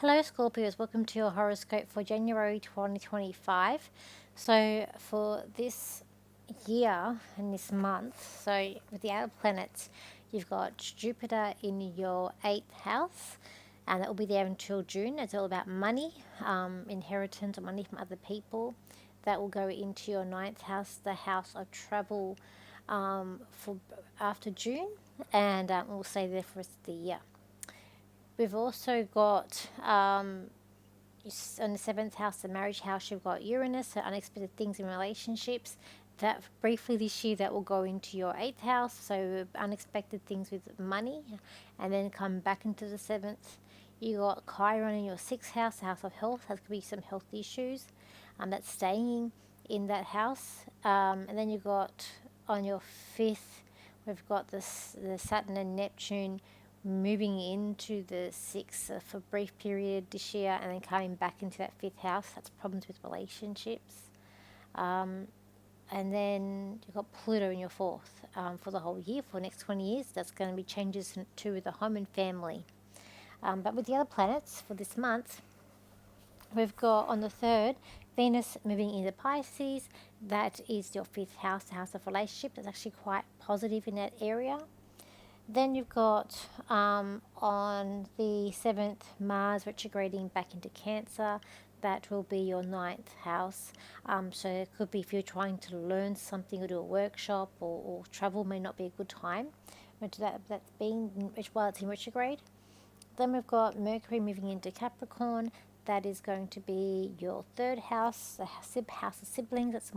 Hello Scorpios, welcome to your horoscope for January 2025. So for this year and this month, so with the outer planets, you've got Jupiter in your 8th house, and that will be there until June. It's all about money, inheritance or money from other people. That will go into your 9th house, the house of travel, for after June, and we'll stay there for the rest of the year. We've also got on the 7th house, the marriage house, you've got Uranus, so unexpected things in relationships. That briefly this year, that will go into your 8th house, so unexpected things with money, and then come back into the 7th. You got Chiron in your 6th house, the house of health. That could be some health issues, that's staying in that house. And then you got on your 5th, we've got the Saturn and Neptune moving into the 6th for a brief period this year, and then coming back into that 5th house. That's problems with relationships. And then you've got Pluto in your 4th for the whole year, for the next 20 years. That's going to be changes to the home and family. But with the other planets for this month, we've got on the 3rd, Venus moving into Pisces. That is your 5th house, the house of relationships. It's actually quite positive in that area. Then you've got on the 7th, Mars retrograding back into Cancer. That will be your 9th house. So it could be if you're trying to learn something or do a workshop, or travel may not be a good time. That's being while it's in retrograde. Then we've got Mercury moving into Capricorn. That is going to be your 3rd house, the house of siblings. That's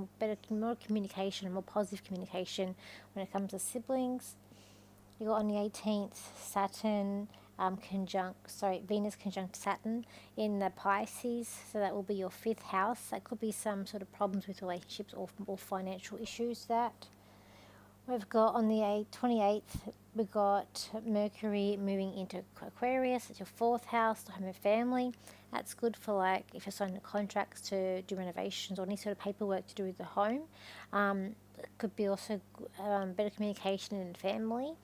more communication, more positive communication when it comes to siblings. You got on the 18th, Venus conjunct Saturn in the Pisces, so that will be your 5th house. That could be some sort of problems with relationships or financial issues. That we've got on the 28th, we've got Mercury moving into Aquarius. It's your 4th house, the home and family. That's good for, like, if you're signing contracts to do renovations or any sort of paperwork to do with the home. It could be also better communication in the family.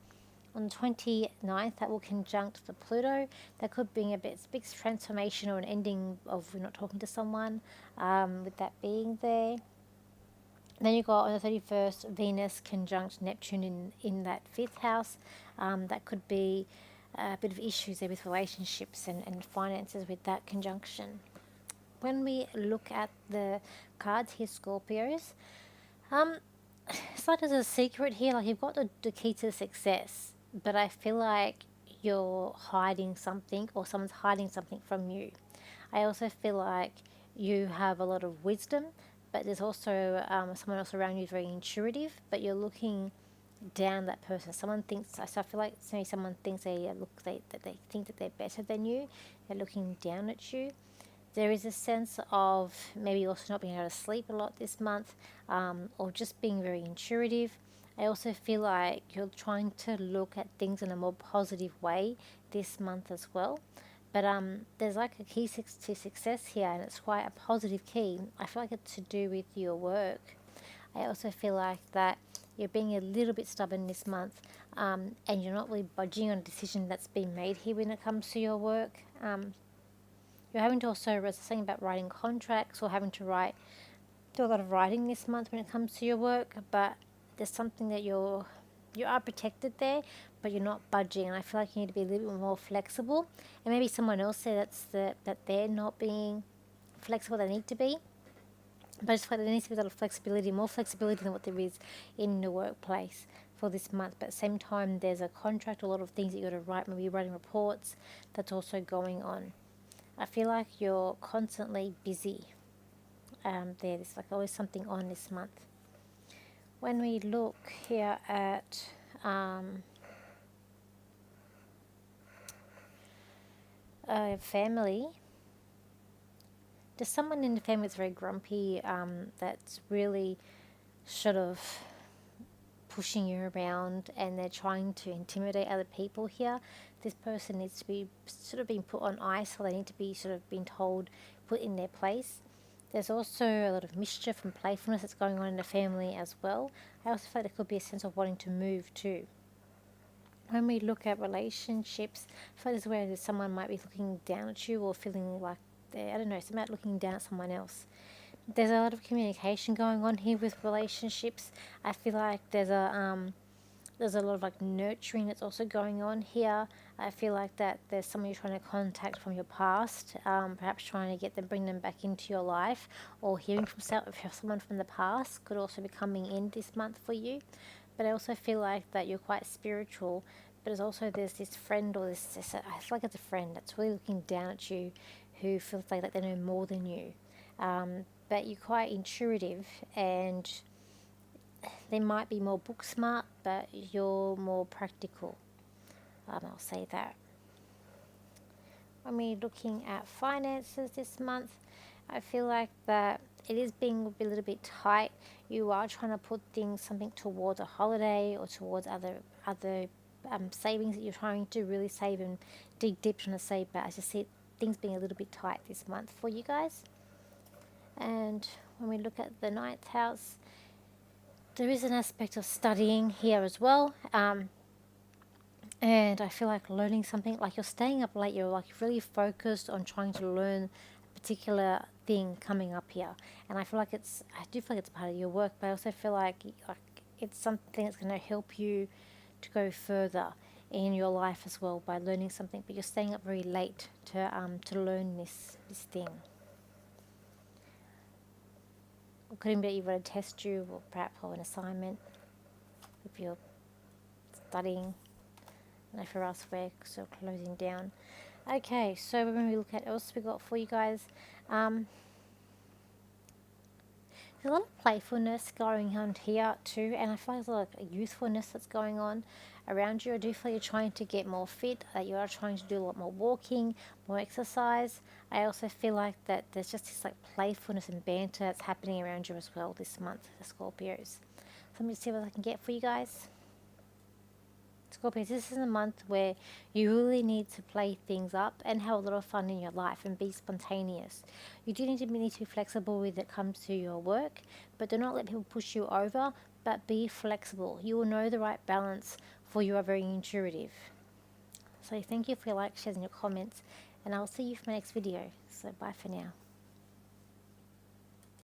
On the 29th, that will conjunct the Pluto. That could bring a big transformation or an ending of not talking to someone, with that being there. Then you got on the 31st, Venus conjunct Neptune in that 5th house. That could be a bit of issues there with relationships and finances with that conjunction. When we look at the cards here, Scorpios, it's like there's a secret here. Like, you've got the key to success, but I feel like you're hiding something, or someone's hiding something from you. I also feel like you have a lot of wisdom, but there's also someone else around you who's very intuitive, but you're looking down that person. Someone thinks, so I feel like maybe someone thinks they think that they're better than you. They're looking down at you. There is a sense of maybe also not being able to sleep a lot this month, or just being very intuitive. I also feel like you're trying to look at things in a more positive way this month as well. But there's like a key to success here, and it's quite a positive key. I feel like it's to do with your work. I also feel like that you're being a little bit stubborn this month, and you're not really budging on a decision that's been made here when it comes to your work. You're having to also, as I was saying about writing contracts, or having to do a lot of writing this month when it comes to your work, but there's something that you are protected there, but you're not budging, and I feel like you need to be a little bit more flexible. And maybe someone else said that they're not being flexible they need to be, but I just feel like there needs to be a lot of flexibility, more flexibility than what there is in the workplace for this month. But at the same time, there's a contract, a lot of things that you got to write, maybe writing reports, that's also going on. I feel like you're constantly busy there's like always something on this month. When we look here at family, there's someone in the family that's very grumpy, that's really sort of pushing you around, and they're trying to intimidate other people here. This person needs to be sort of being put on ice, or they need to be sort of being told, put in their place. There's also a lot of mischief and playfulness that's going on in the family as well. I also feel like there could be a sense of wanting to move too. When we look at relationships, I feel this is where someone might be looking down at you or feeling like they're, I don't know, it's about looking down at someone else. There's a lot of communication going on here with relationships. I feel like there's a lot of like nurturing that's also going on here. I feel like that there's someone you're trying to contact from your past, perhaps trying to get them, bring them back into your life, or hearing from someone from the past could also be coming in this month for you. But I also feel like that you're quite spiritual, but there's this friend or this I feel like it's a friend that's really looking down at you, who feels like that they know more than you. But you're quite intuitive, and they might be more book smart, but you're more practical. I'll say that. When we're looking at finances this month, I feel like that it is being a little bit tight. You are trying to put something towards a holiday or towards other savings that you're trying to really save and dig deep trying to save. But as you see, things being a little bit tight this month for you guys. And when we look at the ninth house, there is an aspect of studying here as well. And I feel like learning something, like you're staying up late, you're like really focused on trying to learn a particular thing coming up here. And I do feel like it's part of your work, but I also feel like it's something that's going to help you to go further in your life as well by learning something. But you're staying up very late to learn this thing. It could be that you want to test you, or perhaps for an assignment if you're studying. And if you're elsewhere, so closing down. Okay, so when we look at what else we got for you guys, there's a lot of playfulness going on here too, and I feel like there's a lot of youthfulness that's going on around you. I do feel you're trying to get more fit, that you are trying to do a lot more walking, more exercise. I also feel like that there's just this like playfulness and banter that's happening around you as well this month, the Scorpios. So let me see what I can get for you guys. Scorpios, this is a month where you really need to play things up and have a lot of fun in your life and be spontaneous. You do need to be flexible when it comes to your work, but do not let people push you over, but be flexible. You will know the right balance, for you are very intuitive. So thank you for your likes, shares and your comments, and I'll see you for my next video. So bye for now.